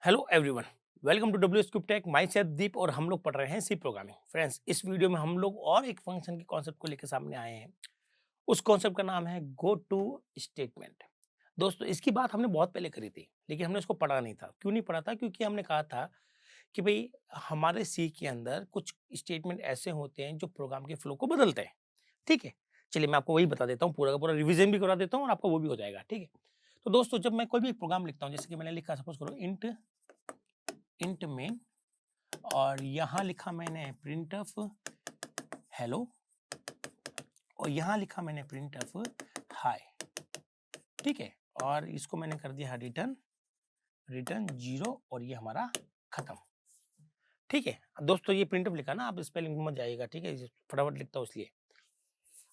Hello everyone, welcome to W scoop tech. Myself Deep और हम लोग पढ़ रहे हैं सी प्रोग्रामिंग। फ्रेंड्स, इस वीडियो में हम लोग और एक फंक्शन के कॉन्सेप्ट को लेकर सामने आए हैं। उस कॉन्सेप्ट का नाम है गो टू स्टेटमेंट। दोस्तों, इसकी बात हमने बहुत पहले करी थी, लेकिन हमने उसको पढ़ा नहीं था। क्यों नहीं पढ़ा था? क्योंकि हमने कहा था कि भाई हमारे सी के अंदर कुछ स्टेटमेंट ऐसे होते हैं जो प्रोग्राम के फ्लो को बदलते हैं। ठीक है, चलिए मैं आपको वही बता देता हूँ, पूरा का पूरा रिविजन भी करा देता हूँ और आपका वो भी हो जाएगा। ठीक है, तो दोस्तों जब मैं कोई भी प्रोग्राम लिखता हूँ, जैसे कि मैंने लिखा, सपोज करो इंट इंट मेन, और यहाँ लिखा मैंने प्रिंट ऑफ हेलो, और यहाँ लिखा मैंने प्रिंट ऑफ हाय। ठीक है, और इसको मैंने कर दिया रिटर्न रिटर्न 0 और ये हमारा खत्म। ठीक है दोस्तों, ये प्रिंट ऑफ लिखा ना, आप स्पेलिंग मत जाइएगा। ठीक है, फटाफट लिखता हूँ इसलिए।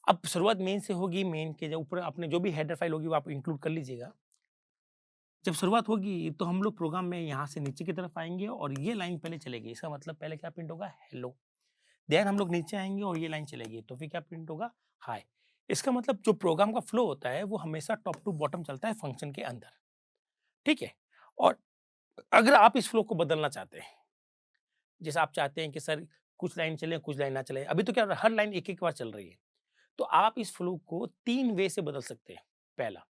अब शुरुआत मेन से होगी। मेन के जो ऊपर आपने जो भी हेडर फाइल होगी वो आप इंक्लूड कर लीजिएगा। जब शुरुआत होगी तो हम लोग प्रोग्राम में यहाँ से नीचे की तरफ आएंगे और ये लाइन पहले चलेगी। इसका मतलब पहले क्या प्रिंट होगा? हेलो। देन हम लोग नीचे आएंगे और ये लाइन चलेगी, तो फिर क्या प्रिंट होगा? हाय। इसका मतलब जो प्रोग्राम का फ्लो होता है वो हमेशा टॉप टू बॉटम चलता है फंक्शन के अंदर। ठीक है, और अगर आप इस फ्लो को बदलना चाहते हैं, जैसे आप चाहते हैं कि सर कुछ लाइन चले कुछ लाइन ना चले, अभी तो क्या हर लाइन एक एक बार चल रही है, तो आप इस फ्लो को 3 वे से बदल सकते हैं। पहला,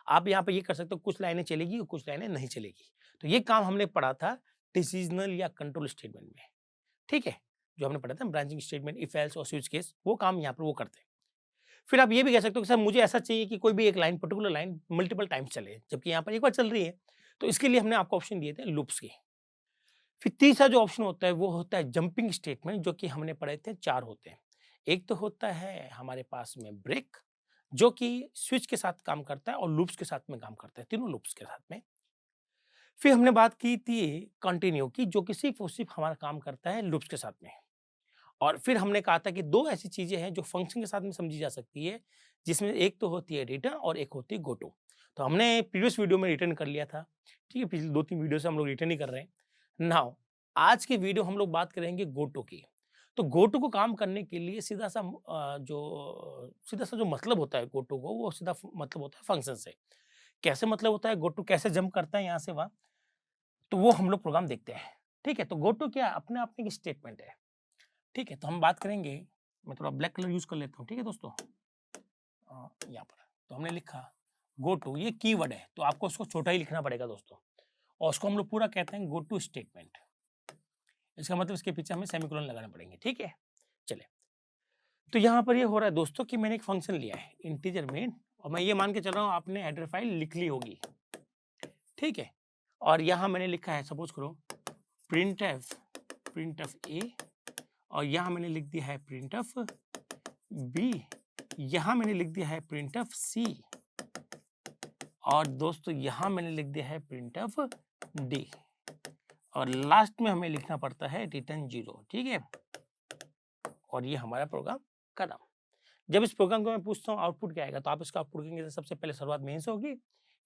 आप यहाँ पे ये कर सकते हो, कुछ लाइनें चलेगी और कुछ लाइनें नहीं चलेगी। तो ये काम हमने पढ़ा था डिसीजनल या कंट्रोल स्टेटमेंट में। ठीक है, जो हमने पढ़ा था ब्रांचिंग स्टेटमेंट, इफ एल्स और स्विच केस, वो काम यहाँ पर वो करते हैं। फिर आप ये भी कह सकते हो कि सर मुझे ऐसा चाहिए कि कोई भी एक line, particular line multiple times चले, जबकि यहाँ पर एक बार चल रही है। तो इसके लिए हमने आपको ऑप्शन दिए थे लूप्स के। फिर तीसरा जो ऑप्शन होता है वो होता है जंपिंग स्टेटमेंट, जो कि हमने पढ़े थे 4 होते हैं। एक तो होता है हमारे पास में ब्रेक, जो कि स्विच के साथ काम करता है और लूप्स के साथ में काम करता है, तीनों लूप्स के साथ में। फिर हमने बात की थी कंटिन्यू की, जो कि सिर्फ और सिर्फ हमारा काम करता है लूप्स के साथ में। और फिर हमने कहा था कि 2 ऐसी चीजें हैं जो फंक्शन के साथ में समझी जा सकती है, जिसमें एक तो होती है रिटर्न और एक होती है गो टू। तो हमने प्रीवियस वीडियो में रिटर्न कर लिया था। ठीक है, पिछले 2-3 वीडियो से हम लोग रिटर्न ही कर रहे हैं। नाउ आज की वीडियो हम लोग बात करेंगे गो टू की। तो गो टू को काम करने के लिए सीधा सा जो मतलब होता है गो टू को, वो सीधा मतलब होता है फंक्शन से। कैसे मतलब होता है गो टू, कैसे जंप करता है यहाँ से वहाँ, तो वो हम लोग प्रोग्राम देखते हैं। ठीक है, तो गो टू क्या अपने आप में एक स्टेटमेंट है। ठीक है, तो हम बात करेंगे, मैं थोड़ा ब्लैक कलर यूज कर लेता हूँ। ठीक है दोस्तों, यहाँ पर तो हमने लिखा गो टू, ये कीवर्ड है तो आपको उसको छोटा ही लिखना पड़ेगा दोस्तों, और उसको हम लोग पूरा कहते हैं गो टू स्टेटमेंट। इसका मतलब इसके पीछे हमें सेमीकोलन लगाना पड़ेंगे। ठीक है, चले। तो यहाँ पर ये हो रहा है दोस्तों कि मैंने एक फंक्शन लिया है इंटीजर मेन, और मैं ये मान के चल रहा हूँ आपने हेडर फाइल लिख ली होगी। ठीक है, और यहाँ मैंने लिखा है, सपोज करो प्रिंट एफ ए, और यहाँ मैंने लिख दिया है प्रिंट एफ बी, यहाँ मैंने लिख दिया है प्रिंट एफ सी, और दोस्तों यहाँ मैंने लिख दिया है प्रिंट एफ डी, और लास्ट में हमें लिखना पड़ता है रिटर्न 0। ठीक है, और ये हमारा प्रोग्राम खत्म। जब इस प्रोग्राम को मैं पूछता हूँ आउटपुट क्या आएगा, तो आप इसका आउटपुट कहेंगे, सबसे पहले शुरुआत मेन से होगी,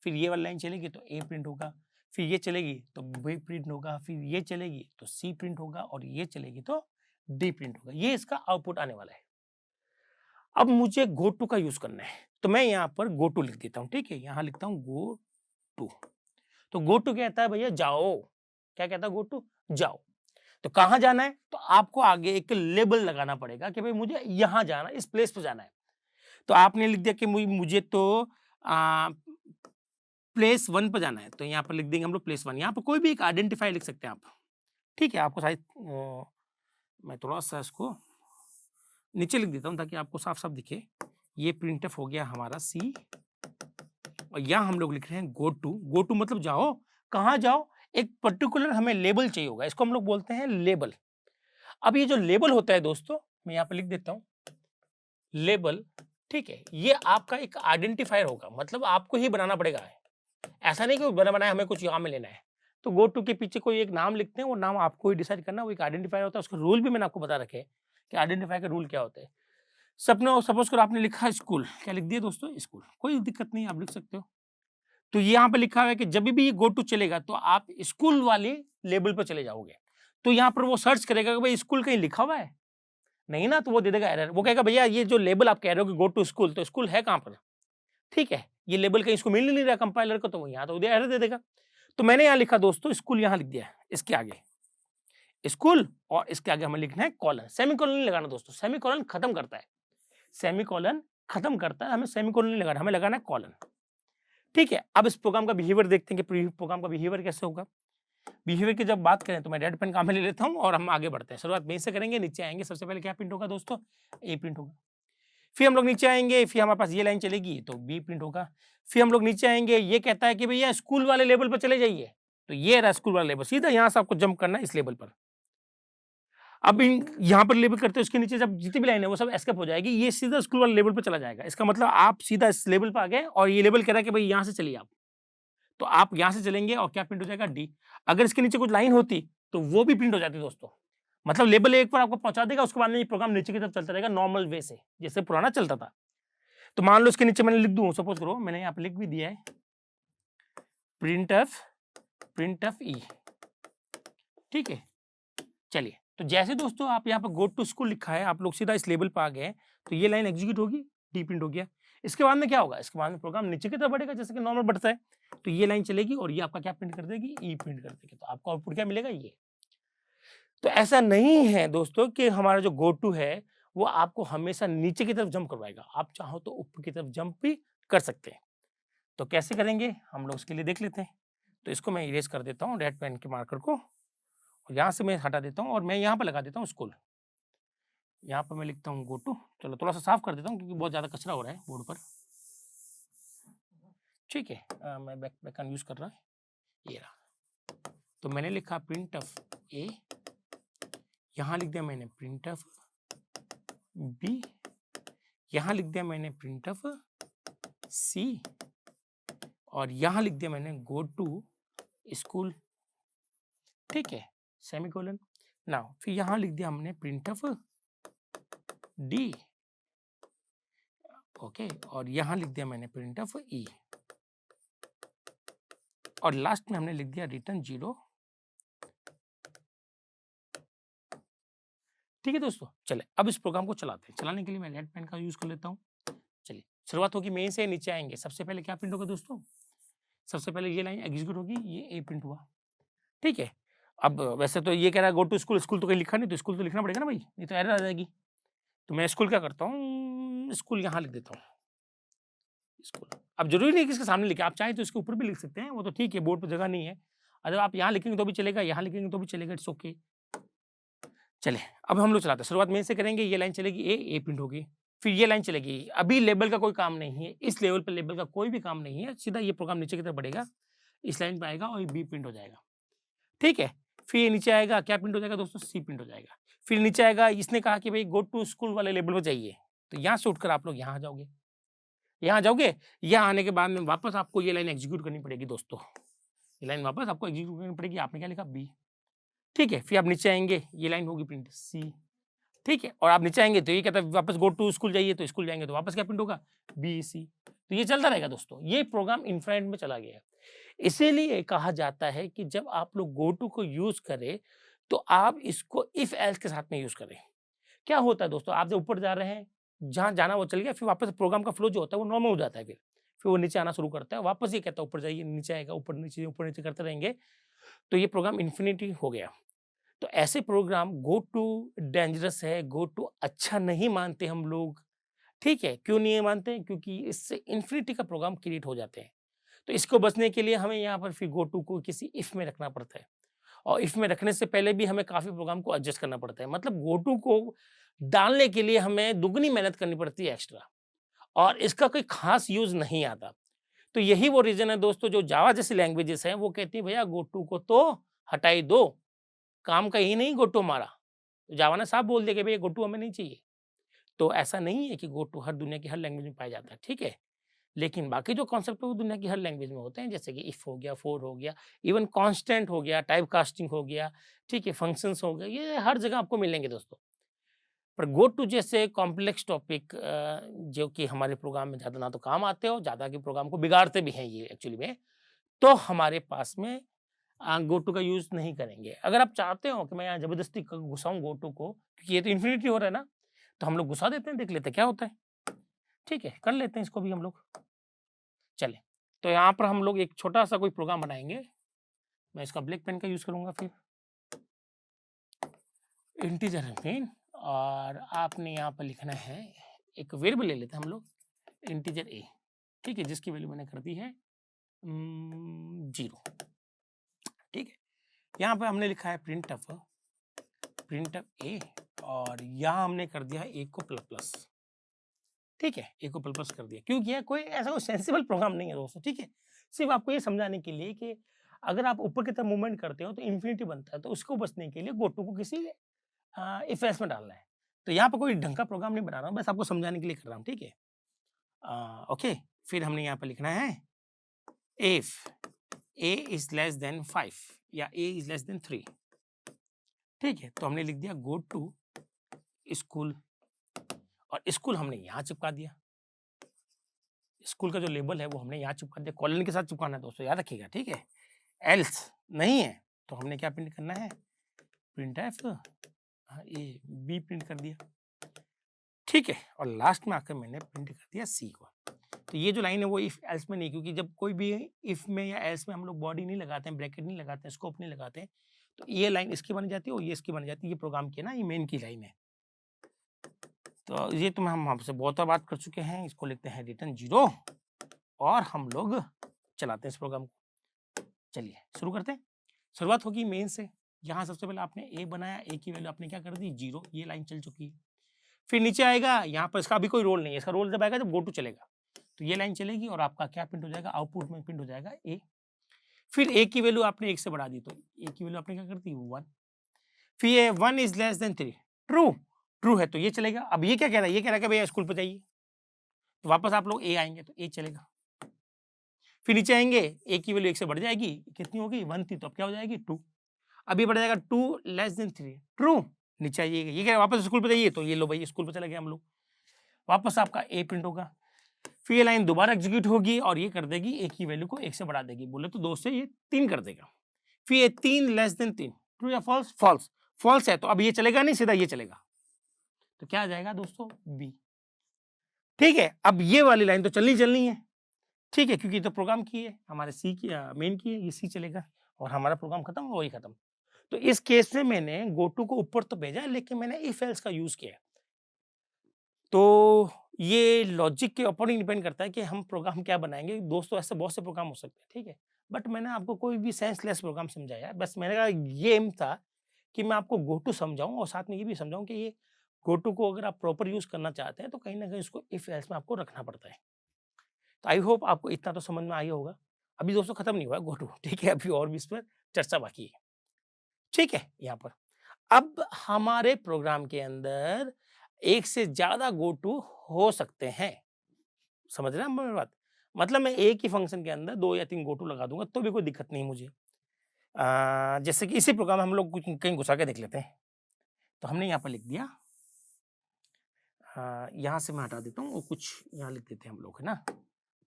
फिर ये वाली लाइन चलेगी तो ए प्रिंट होगा, फिर ये चलेगी तो बी प्रिंट होगा, फिर ये चलेगी तो सी प्रिंट होगा, और ये चलेगी तो डी प्रिंट होगा। ये इसका आउटपुट आने वाला है। अब मुझे गो टू का यूज करना है, तो मैं यहाँ पर गो टू लिख देता हूँ। ठीक है, यहाँ लिखता हूँ गो टू। तो गो टू कहता है भैया जाओ। क्या कहता है? गो टू जाओ। तो कहाँ जाना है? तो आपको आगे एक लेबल लगाना पड़ेगा कि भाई मुझे यहाँ जाना, इस प्लेस पे जाना है। तो आपने लिख दिया कि मुझे तो प्लेस 1 पे जाना है, तो यहाँ पर लिख देंगे हम लोग प्लेस 1। यहाँ पर कोई भी एक आइडेंटिफाई लिख सकते हैं आप। ठीक है, आपको शायद मैं थोड़ा सा इसको नीचे लिख देता हूँ ताकि आपको साफ साफ दिखे। ये प्रिंटफ हो गया हमारा सी, और यहाँ हम लोग लिख रहे हैं गो टू। गो टू मतलब जाओ। कहाँ जाओ? एक पर्टिकुलर हमें लेबल चाहिए होगा, इसको हम लोग बोलते हैं लेबल। अब ये जो लेबल होता है दोस्तों, मैं यहाँ पे लिख देता हूँ लेबल। ठीक है, ये आपका एक आइडेंटिफायर होगा, मतलब आपको ही बनाना पड़ेगा। ऐसा नहीं कि बना बनाया हमें कुछ यहाँ में लेना है। तो गो टू के पीछे कोई एक नाम लिखते हैं, वो नाम आपको ही डिसाइड करना, वो एक आइडेंटिफायर होता है। उसका रूल भी मैंने आपको बता रखे कि आइडेंटिफायर का रूल क्या होता है। सपोज करो आपने लिखा स्कूल, क्या लिख दिया दोस्तों? स्कूल। कोई दिक्कत नहीं, आप लिख सकते हो। तो यहाँ पे लिखा हुआ है कि जब भी ये गो टू चलेगा तो आप स्कूल वाले लेबल पर चले जाओगे। तो यहाँ पर वो सर्च करेगा कि भाई स्कूल कहीं लिखा हुआ है, नहीं ना, तो वो दे देगा एरर। वो कहेगा भैया ये जो लेबल आप कह रहे हो कि गो टू स्कूल, तो स्कूल है कहाँ पर? ठीक है, ये लेबल कहीं इसको मिल नहीं रहा कंपाइलर को, तो वो यहाँ तो एरर दे देगा। तो मैंने यहाँ लिखा दोस्तों स्कूल, यहाँ लिख दिया है इसके आगे स्कूल और इसके आगे हमें लिखना है कॉलन। सेमीकोलन नहीं लगाना दोस्तों, सेमीकोलन खत्म करता है, सेमीकोलन खत्म करता है, हमें सेमीकोलन नहीं लगाना, हमें लगाना है कॉलन। ठीक है, अब इस प्रोग्राम का बिहेवियर देखते हैं कि प्रोग्राम का बिहेवियर कैसे होगा। बिहेवियर की जब बात करें तो मैं रेड पेन काम में ले लेता हूं और हम आगे बढ़ते हैं। शुरुआत में से करेंगे, नीचे आएंगे, सबसे पहले क्या प्रिंट होगा दोस्तों, ए प्रिंट होगा। फिर हम लोग नीचे आएंगे, फिर हमारे पास ये लाइन चलेगी तो बी प्रिंट होगा। फिर हम लोग नीचे आएंगे, ये कहता है कि भैया स्कूल वाले लेवल पर चले जाइए, तो ये रहा स्कूल वाला लेवल, सीधा यहाँ से आपको जंप करना है इस लेवल पर। अब यहाँ पर लेबल करते हैं, उसके नीचे जब जितनी भी लाइन है वो सब एस्केप हो जाएगी, ये सीधा स्कूल वाले लेवल पर चला जाएगा। इसका मतलब आप सीधा इस लेवल पर आ गए और ये लेवल कह रहा है कि भाई यहाँ से चलिए आप, तो आप यहाँ से चलेंगे और क्या प्रिंट हो जाएगा, डी। अगर इसके नीचे कुछ लाइन होती तो वो भी प्रिंट हो जाती दोस्तों, मतलब लेवल 1 पर आपको पहुंचा देगा, उसके बाद में ये प्रोग्राम नीचे की तरफ चलता रहेगा नॉर्मल वे से, जैसे पुराना चलता था। तो मान लो इसके नीचे मैंने लिख दूं, सपोज करो मैंने यहाँ पे लिख भी दिया है प्रिंट एफ ई। ठीक है, चलिए, तो जैसे दोस्तों आप यहाँ पर गो टू स्कूल लिखा है, आप लोग सीधा इस लेवल पर आ गए, तो ये लाइन एग्जीक्यूट होगी, डी प्रिंट हो गया। इसके बाद में क्या होगा, इसके बाद में प्रोग्राम नीचे की तरफ बढ़ेगा जैसे कि नॉर्मल बढ़ता है, तो ये लाइन चलेगी और ये आपका क्या प्रिंट कर देगी, ई प्रिंट कर देगी। तो आपको आउटपुट क्या मिलेगा, ये। तो ऐसा नहीं है दोस्तों कि हमारा जो गो टू है वो आपको हमेशा नीचे की तरफ जंप करवाएगा, आप चाहो तो ऊपर की तरफ जंप भी कर सकते हैं। तो कैसे करेंगे हम लोग उसके लिए देख लेते हैं। तो इसको मैं इरेज कर देता हूँ रेड पेन के मार्कर को, यहाँ से मैं हटा देता हूँ और मैं यहाँ पर लगा देता हूँ स्कूल। यहाँ पर मैं लिखता हूँ गो टू, चलो थोड़ा सा साफ कर देता हूँ क्योंकि बहुत ज़्यादा कचरा हो रहा है बोर्ड पर। ठीक है, मैं बैकन यूज़ कर रहा है, ये रहा। तो मैंने लिखा प्रिंट ऑफ ए, यहाँ लिख दिया मैंने प्रिंट ऑफ बी, यहाँ लिख दिया मैंने प्रिंट ऑफ सी, और यहाँ लिख दिया मैंने गो टू स्कूल। ठीक है, सेमीकोलन। नाउ फिर यहाँ लिख दिया हमने प्रिंट ऑफ डी, ओके, और यहाँ लिख दिया मैंने प्रिंट ऑफ ई, और लास्ट में हमने लिख दिया रिटर्न 0। ठीक है दोस्तों, चले अब इस प्रोग्राम को चलाते हैं। चलाने के लिए मैं रेड पेन का यूज कर लेता हूँ। चलिए, शुरुआत होगी मेन से, नीचे आएंगे। सबसे पहले क्या प्रिंट होगा दोस्तों, सबसे पहले ये लाइन एग्जीक्यूट होगी, ये ए प्रिंट हुआ। ठीक है, अब वैसे तो ये कह रहा है गो टू स्कूल, स्कूल तो कहीं लिखा नहीं, तो स्कूल तो लिखना पड़ेगा ना भाई, नहीं तो एरर आ जाएगी। तो मैं स्कूल क्या करता हूँ, स्कूल यहाँ लिख देता हूँ स्कूल। अब जरूरी नहीं कि इसके सामने लिखे, आप चाहे तो इसके ऊपर भी लिख सकते हैं, वो तो ठीक है, बोर्ड पर जगह नहीं है। अगर आप यहाँ लिखेंगे तो भी चलेगा, यहाँ लिखेंगे तो भी चलेगा, इट्स ओके। चले अब हम लोग चलाते हैं, शुरुआत में से करेंगे, ये लाइन चलेगी ए प्रिंट होगी, फिर ये लाइन चलेगी। अभी लेबल का कोई काम नहीं है, इस लेवल पर लेबल का कोई भी काम नहीं है, सीधा ये प्रोग्राम नीचे की तरफ बढ़ेगा, इस लाइन पे आएगा और बी प्रिंट हो जाएगा। ठीक है, फिर ये नीचे आएगा, क्या प्रिंट हो जाएगा दोस्तों, सी प्रिंट हो जाएगा। फिर नीचे आएगा, इसने कहा कि भाई गो टू स्कूल वाले लेबल पर जाइए, तो यहाँ से उठकर आप लोग यहाँ जाओगे, यहाँ जाओगे, यहाँ आने के बाद में वापस आपको ये लाइन एग्जीक्यूट करनी पड़ेगी दोस्तों, ये लाइन वापस आपको एग्जीक्यूट करनी पड़ेगी। आपने क्या लिखा, बी। ठीक है, फिर आप नीचे आएंगे, ये लाइन होगी प्रिंट सी। ठीक है, और आप नीचे आएंगे तो ये कहता है वापस गो टू स्कूल जाइए, तो स्कूल जाएंगे तो वापस क्या प्रिंट होगा, बी सी। तो ये चलता रहेगा दोस्तों, ये प्रोग्राम इनफाइनाइट में चला गया है। इसीलिए कहा जाता है कि जब आप लोग गो टू को यूज करें तो आप इसको इफ एल्स के साथ में यूज करें। क्या होता है दोस्तों, आप जब ऊपर जा रहे हैं, जहां जाना वो चल गया, फिर वापस प्रोग्राम का फ्लो जो होता है वो नॉर्मल हो जाता है, फिर वो नीचे आना शुरू करता है, वापस ये कहता है ऊपर जाइए, नीचे आएगा, ऊपर नीचे करते रहेंगे, तो ये प्रोग्राम इन्फिनिटी हो गया। तो ऐसे प्रोग्राम गो टू डेंजरस है, गो टू अच्छा नहीं मानते हम लोग। ठीक है, क्यों नहीं मानते, क्योंकि इससे इन्फिनिटी का प्रोग्राम क्रिएट हो जाते हैं। तो इसको बचने के लिए हमें यहाँ पर फिर गो टू को किसी इफ में रखना पड़ता है, और इफ में रखने से पहले भी हमें काफी प्रोग्राम को एडजस्ट करना पड़ता है। मतलब गो टू को डालने के लिए हमें दुगनी मेहनत करनी पड़ती है एक्स्ट्रा, और इसका कोई खास यूज नहीं आता। तो यही वो रीजन है दोस्तों, जो जावा जैसी लैंग्वेजेस हैं वो कहती है भैया गो टू को तो हटा ही दो, काम का ही नहीं गो टू हमारा। तो जावा ने साफ बोल दिया कि भैया गो टू हमें नहीं चाहिए। तो ऐसा नहीं है कि गो टू हर दुनिया की हर लैंग्वेज में पाया जाता है, ठीक है, लेकिन बाकी जो कॉन्सेप्ट है वो दुनिया की हर लैंग्वेज में होते हैं, जैसे कि इफ हो गया, फोर हो गया, इवन कांस्टेंट हो गया, टाइप कास्टिंग हो गया, ठीक है, फंक्शंस हो गए, ये हर जगह आपको मिलेंगे दोस्तों। पर गो टू जैसे कॉम्प्लेक्स टॉपिक जो कि हमारे प्रोग्राम में ज़्यादा ना तो काम आते हो, ज़्यादा के प्रोग्राम को बिगाड़ते भी हैं ये एक्चुअली में, तो हमारे पास में गो टू का यूज़ नहीं करेंगे। अगर आप चाहते हो कि मैं यहाँ ज़बरदस्ती घुसाऊँ गो टू को, क्योंकि ये तो इन्फिनिटी हो रहा है ना, तो हम लोग घुसा देते हैं, देख लेते हैं क्या होता है। ठीक है, कर लेते हैं इसको भी हम लोग। चलें, तो यहाँ पर हम लोग एक छोटा सा कोई प्रोग्राम बनाएंगे, मैं इसका ब्लैक पेन का यूज करूंगा फिर इंटीजर मेन, और आपने यहाँ पर लिखना है एक वेरिएबल ले लेते हैं हम लोग इंटीजर ए, ठीक है, जिसकी वैल्यू मैंने कर दी है 0, ठीक है। यहाँ पे हमने लिखा है प्रिंट ऑफ ए, और यहाँ हमने कर दिया है ए को प्लस प्लस, ठीक है, ए को प्लस प्लस कर दिया। क्यों किया? कोई ऐसा कोई सेंसिबल प्रोग्राम नहीं है दोस्तों, ठीक है, सिर्फ आपको ये समझाने के लिए कि अगर आप ऊपर की तरफ मूवमेंट करते हो तो इन्फिनिटी बनता है, तो उसको बचने के लिए गोटू को किसी इफ एल्स में डालना है। तो यहाँ पर कोई ढंग का प्रोग्राम नहीं बना रहा हूँ, बस आपको समझाने के लिए कर रहा हूँ, ठीक है। ओके, फिर हमने यहाँ पर लिखना है if a is less then 5 या a इज लेस देन 3, ठीक है, तो हमने लिख दिया गो टू स्कूल, और स्कूल हमने यहाँ चिपका दिया। स्कूल का जो लेबल है वो हमने यहाँ चिपका दिया, कॉलन के साथ चिपकाना है दोस्तों, याद रखिएगा, ठीक है। एल्स नहीं है तो हमने क्या प्रिंट करना है, print F A B print कर दिया, ठीक है, और लास्ट में आकर मैंने प्रिंट कर दिया सी को। तो ये जो लाइन है वो इफ एल्स में नहीं, क्योंकि जब कोई भी इफ में या एल्स में हम लोग बॉडी नहीं लगाते हैं, ब्रैकेट नहीं लगाते हैं, स्कोप नहीं लगाते हैं, तो ये लाइन इसकी बन जाती है और ये इसकी बन जाती है। ये प्रोग्राम की ना, ये मेन की लाइन है। तो ये तो हम आपसे बहुत बार बात कर चुके हैं। इसको लिखते हैं रिटर्न 0 और हम लोग चलाते हैं इस प्रोग्राम को। चलिए शुरू करते हैं। शुरुआत होगी मेन से। यहाँ सबसे पहले आपने ए बनाया, ए की वैल्यू आपने क्या कर दी 0, ये लाइन चल चुकी है। फिर नीचे आएगा, यहाँ पर इसका अभी कोई रोल नहीं है, इसका रोल जब आएगा जब गो टू चलेगा तो ये लाइन चलेगी और आपका क्या प्रिंट हो जाएगा, आउटपुट में प्रिंट हो जाएगा ए। फिर ए की वैल्यू आपने 1 से बढ़ा दी तो ए की वैल्यू आपने क्या कर दी 1। फिर ये 1 is less than 3, true, true है तो ये चलेगा। अब ये क्या कह रहा है, ये कह रहा है कि भैया स्कूल पे जाइए, तो वापस आप लोग ए आएंगे तो ए चलेगा। फिर नीचे आएंगे, ए की वैल्यू 1 से बढ़ जाएगी, कितनी होगी 1 थी तो अब क्या हो जाएगी 2। अब ये बढ़ जाएगा 2 लेस देन 3, ट्रू, नीचे आइएगा, ये कह रहा है वापस स्कूल पे जाइए तो ये लो भाई स्कूल पे चले गए हम लोग, वापस आपका ए प्रिंट होगा। फिर ये लाइन दोबारा एग्जीक्यूट होगी और ये कर देगी ए की वैल्यू को 1 से बढ़ा देगी, बोले तो 2 से ये 3 कर देगा। फिर ये 3 लेस देन 3, ट्रू या फॉल्स, फॉल्स, फॉल्स है तो अब ये चलेगा नहीं, सीधा ये चलेगा, तो क्या आ जाएगा दोस्तों बी। ठीक है, अब ये वाली लाइन तो चलनी है, ठीक है, क्योंकि तो प्रोग्राम की है हमारे सी की, मेन की है, ये सी चलेगा और हमारा प्रोग्राम खत्म, वही खत्म। तो इस केस में मैंने गोटू को ऊपर तो भेजा लेकिन मैंने इफ एल्स का यूज किया। तो ये लॉजिक के ऊपर ही डिपेंड करता है कि हम प्रोग्राम क्या बनाएंगे दोस्तों। ऐसे बहुत से प्रोग्राम हो सकते हैं, ठीक है, बट मैंने आपको कोई भी सेंसलेस प्रोग्राम समझाया, बस मैंने कहा ये एम था कि मैं आपको गोटू समझाऊं और साथ में ये भी समझाऊं कि ये गोटू को अगर आप प्रॉपर यूज करना चाहते हैं तो कहीं ना कहीं उसको इफ एल्स में आपको रखना पड़ता है। तो आई होप आपको इतना तो समझ में आया होगा। अभी दोस्तों खत्म नहीं हुआ गोटू, ठीक है, अभी और भी इस पर चर्चा बाकी है, ठीक है। यहाँ पर अब हमारे प्रोग्राम के अंदर एक से ज्यादा गो टू हो सकते हैं, समझ रहे हैं मेरी बात। मतलब मैं एक ही फंक्शन के अंदर 2 या 3 गो टू लगा दूंगा तो भी कोई दिक्कत नहीं मुझे। जैसे कि इसी प्रोग्राम में हम लोग कुछ कहीं घुसा के देख लेते हैं। तो हमने यहाँ पर लिख दिया, यहाँ से मैं हटा देता हूँ, वो कुछ यहाँ लिख देते हैं हम लोग, है ना।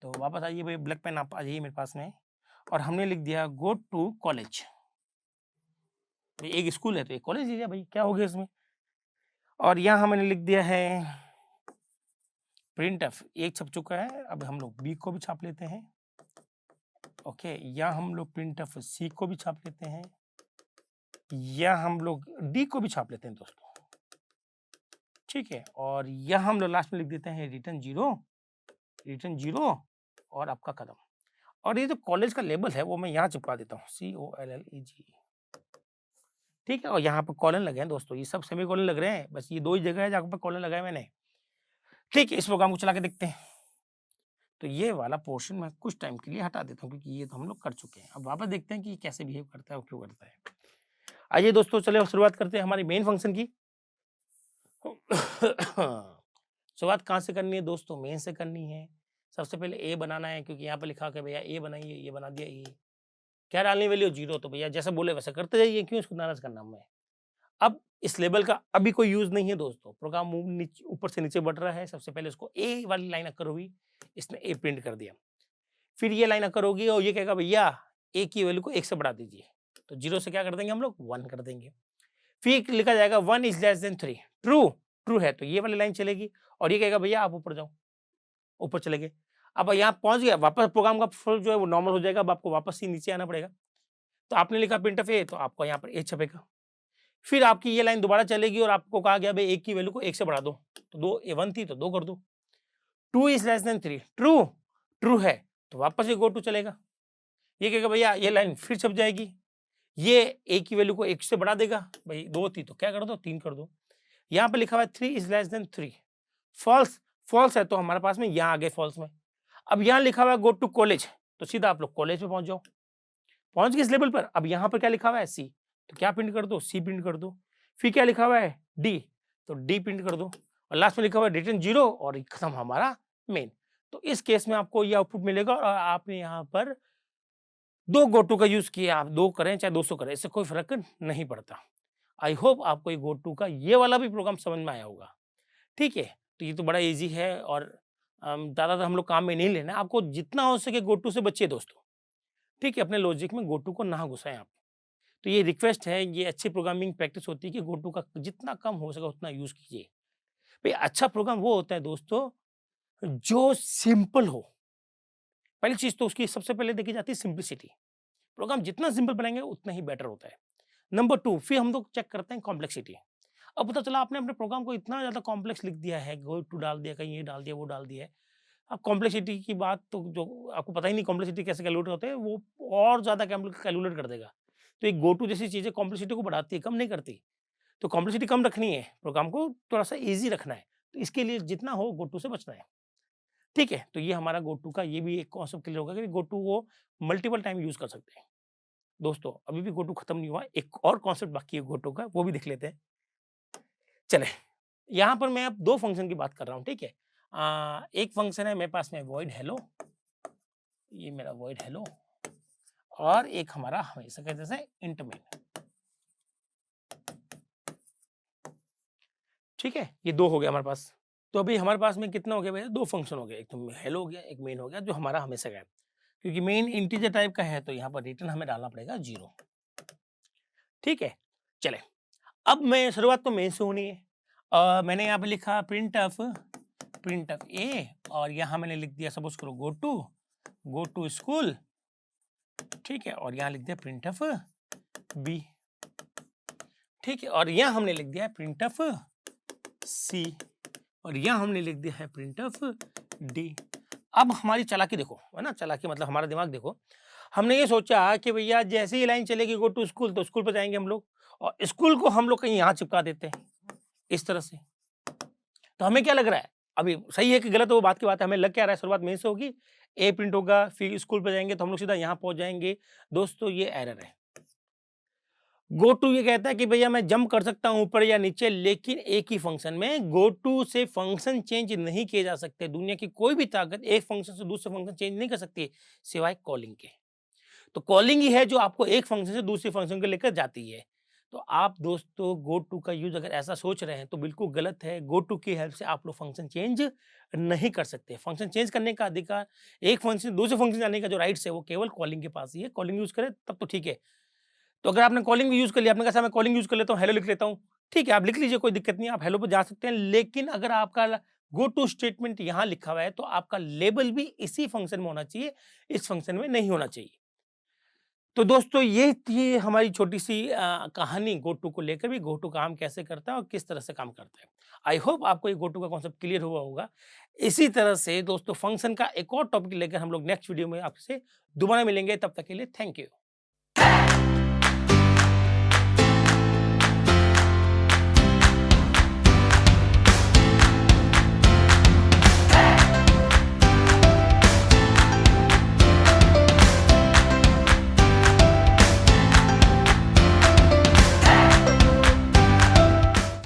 तो वापस आइए भाई, ब्लैक पेन आप आ जाइए मेरे पास में, और हमने लिख दिया गो टू कॉलेज। एक स्कूल है तो एक कॉलेज है भाई, क्या हो गया इसमें। और यहाँ हमने लिख दिया है प्रिंट एफ, एक छप चुका है, अब हम लोग बी को भी छाप लेते हैं। ओके, या हम लोग प्रिंट एफ सी को भी छाप लेते हैं, या हम लोग डी को भी छाप लेते हैं दोस्तों, ठीक है। और यह हम लोग लास्ट में लिख देते हैं रिटर्न 0 और आपका कदम। और ये जो कॉलेज का लेबल है वो मैं यहाँ चिपका देता हूँ COLLEG, ठीक है। और यहाँ पर कॉलन लगे हैं दोस्तों, ये सब सेमी कॉलन लग रहे हैं, बस ये 2 ही जगह है जहाँ पर कॉलन लगाए मैंने, ठीक है। इस प्रोग्राम को चला के देखते हैं। तो ये वाला पोर्शन मैं कुछ टाइम के लिए हटा देता हूँ क्योंकि ये तो हम लोग कर चुके हैं। अब वापस देखते हैं कि कैसे बिहेव करता है और क्यों करता है। आइए दोस्तों, चले शुरुआत करते हैं हमारी मेन फंक्शन की। शुरुआत कहाँ से करनी है दोस्तों, मेन से करनी है। सबसे पहले ए बनाना है, क्योंकि यहाँ पर लिखा के भैया ए बनाइए, ये बना दिया ए। क्या डालनी वैल्यू 0, तो भैया जैसे बोले वैसे करते जाइए, क्यों इसको नाराज करना मैं। अब इस लेबल का अभी कोई यूज नहीं है दोस्तों, प्रोग्राम ऊपर से नीचे बढ़ रहा है। सबसे पहले इसको ए वाली लाइन अकर हुई, इसने ए प्रिंट कर दिया। फिर ये लाइन अकर होगी और ये कहेगा भैया ए की वैल्यू को 1 से बढ़ा दीजिए, तो 0 से क्या कर देंगे हम लोग 1 कर देंगे। फिर लिखा जाएगा 1 is less than 3, true, true है तो ये वाली लाइन चलेगी। और ये कहेगा भैया आप ऊपर जाओ, ऊपर चले गए। अब यहाँ पहुंच गया, वापस प्रोग्राम का फ्लो जो है वो नॉर्मल हो जाएगा। अब आपको वापस ही नीचे आना पड़ेगा। तो आपने लिखा प्रिंट ऑफ ए, तो आपको यहाँ पर ए छपेगा। फिर आपकी ये लाइन दोबारा चलेगी और आपको कहा गया भाई ए की वैल्यू को 1 से बढ़ा दो, तो 2 ए 1 थी तो 2 कर दो। 2 is less than 3, true, true है तो वापस ये गो टू चलेगा। ये कहेगा भैया ये लाइन फिर छप जाएगी, ये ए की वैल्यू को 1 से बढ़ा देगा, भाई 2 थी तो क्या कर दो 3 कर दो। यहाँ पे लिखा हुआ है 3 is less than 3, false, false है तो हमारे पास में यहाँ आ गए फॉल्स में। अब यहाँ लिखा हुआ है गो टू कॉलेज, तो सीधा आप लोग कॉलेज पे पहुंच जाओ। पहुंच गए इस लेवल पर। अब यहाँ पर क्या लिखा हुआ है सी, तो क्या प्रिंट कर दो, सी प्रिंट कर दो। फिर क्या लिखा हुआ है डी, तो डी प्रिंट कर दो। और लास्ट में लिखा हुआ है रिटर्न 0 और खत्म हमारा मेन। तो इस केस में आपको ये आउटपुट मिलेगा और आपने यहाँ पर 2 गो टू का यूज किया, आप 2 करें चाहे 200 करें, इससे कोई फर्क नहीं पड़ता। आई होप आपको ये गो टू का ये वाला भी प्रोग्राम समझ में आया होगा। ठीक है, तो ये तो बड़ा इजी है और ज़्यादातर हम लोग काम में नहीं लेना, आपको जितना हो सके गो टू से बचिए दोस्तों। ठीक है, अपने लॉजिक में गो टू को ना घुसाएं आप। तो ये रिक्वेस्ट है, ये अच्छी प्रोग्रामिंग प्रैक्टिस होती है कि गो टू का जितना कम हो सके उतना यूज कीजिए। भाई अच्छा प्रोग्राम वो होता है दोस्तों जो सिंपल हो। पहली चीज तो उसकी सबसे पहले देखी जाती है सिंप्लिसिटी। प्रोग्राम जितना सिंपल बनाएंगे उतना ही बेटर होता है। नंबर 2, फिर हम लोग चेक करते हैं कॉम्प्लेक्सिटी। अब पता चला आपने अपने प्रोग्राम को इतना ज्यादा कॉम्प्लेक्स लिख दिया है, गो टू डाल दिया, कहीं ये डाल दिया वो डाल दिया है। अब कॉम्प्लेक्सिटी की बात तो जो आपको पता ही नहीं कॉम्प्लेक्सिटी कैसे कैलकुलेट होते हैं, वो और ज्यादा कैलकुलेट कर देगा। तो एक गो टू जैसी चीजें कॉम्प्लेक्सिटी को बढ़ाती है, कम नहीं करती। तो कॉम्प्लेक्सिटी कम रखनी है, प्रोग्राम को थोड़ा सा ईजी रखना है, तो इसके लिए जितना हो गो टू से बचना है। ठीक है, तो ये हमारा गो टू का ये भी एक कॉन्सेप्ट क्लियर होगा कि गो टू वो मल्टीपल टाइम यूज कर सकते हैं। दोस्तों अभी भी गो टू खत्म नहीं हुआ, एक और कॉन्सेप्ट बाकी है गो टू का, वो भी देख लेते हैं। चले, यहाँ पर मैं अब 2 फंक्शन की बात कर रहा हूँ। ठीक है, एक फंक्शन है मेरे पास में वॉइड हेलो, ये मेरा वॉइड हेलो, और एक हमारा हमेशा कहते हैं इंट मेन। ठीक है, ये 2 हो गया हमारे पास। तो अभी हमारे पास में कितना हो गया भैया, 2 फंक्शन हो गया, एक तो हेलो हो गया, एक मेन हो गया, जो हमारा हमेशा का है। क्योंकि मेन इंटीजर टाइप का है तो यहाँ पर रिटर्न हमें डालना पड़ेगा 0। ठीक है, चले, अब मैं शुरुआत तो मेन से होनी है। मैंने यहाँ पे लिखा प्रिंट ऑफ ए, और यहाँ मैंने लिख दिया सपोज करो गो टू स्कूल। ठीक है, और यहाँ लिख दिया प्रिंट ऑफ बी। ठीक है, और यहाँ हमने लिख दिया है प्रिंट ऑफ सी, और यहाँ हमने लिख दिया है प्रिंट ऑफ डी। अब हमारी चालाकी देखो, है ना, चालाकी मतलब हमारा दिमाग देखो। हमने ये सोचा कि भैया जैसे ही लाइन चलेगी गो टू स्कूल, तो स्कूल पर जाएंगे हम लोग, और स्कूल को हम लोग कहीं यहाँ चिपका देते हैं इस तरह से। तो हमें क्या लग रहा है, अभी सही है कि गलत है वो बात की बात है, हमें लग क्या रहा है, शुरुआत मेन से होगी, ए प्रिंट होगा, फिर स्कूल पे जाएंगे तो हम लोग सीधा यहाँ पहुंच जाएंगे। दोस्तों ये एरर है। गो टू ये कहता है कि भैया मैं जंप कर सकता हूं ऊपर या नीचे, लेकिन एक ही फंक्शन में गो टू से फंक्शन चेंज नहीं किए जा सकते। दुनिया की कोई भी ताकत एक फंक्शन से दूसरे फंक्शन चेंज नहीं कर सकती सिवाय कॉलिंग के। तो कॉलिंग ही है जो आपको एक फंक्शन से दूसरे फंक्शन को लेकर जाती है। तो आप दोस्तों गो टू का यूज अगर ऐसा सोच रहे हैं तो बिल्कुल गलत है। गो टू की हेल्प से आप लोग फंक्शन चेंज नहीं कर सकते। फंक्शन चेंज करने का अधिकार, एक फंक्शन से दूसरे फंक्शन जाने का जो राइट्स है वो केवल कॉलिंग के पास ही है। कॉलिंग यूज करें तब तो ठीक है। तो अगर आपने कॉलिंग यूज कर लिया, आपने कहा मैं कॉलिंग यूज कर लेता हूँ, हेलो लिख लेता हूँ, ठीक है आप लिख लीजिए, कोई दिक्कत नहीं है, आप हेलो पर जा सकते हैं। लेकिन अगर आपका गो टू स्टेटमेंट यहाँ लिखा हुआ है तो आपका लेबल भी इसी फंक्शन में होना चाहिए, इस फंक्शन में नहीं होना चाहिए। तो दोस्तों ये थी हमारी छोटी सी कहानी गो टू को लेकर भी, गो टू काम कैसे करता है और किस तरह से काम करता है। आई होप आपको ये गो टू का कॉन्सेप्ट क्लियर हुआ होगा। इसी तरह से दोस्तों फंक्शन का एक और टॉपिक लेकर हम लोग नेक्स्ट वीडियो में आपसे दोबारा मिलेंगे। तब तक के लिए थैंक यू।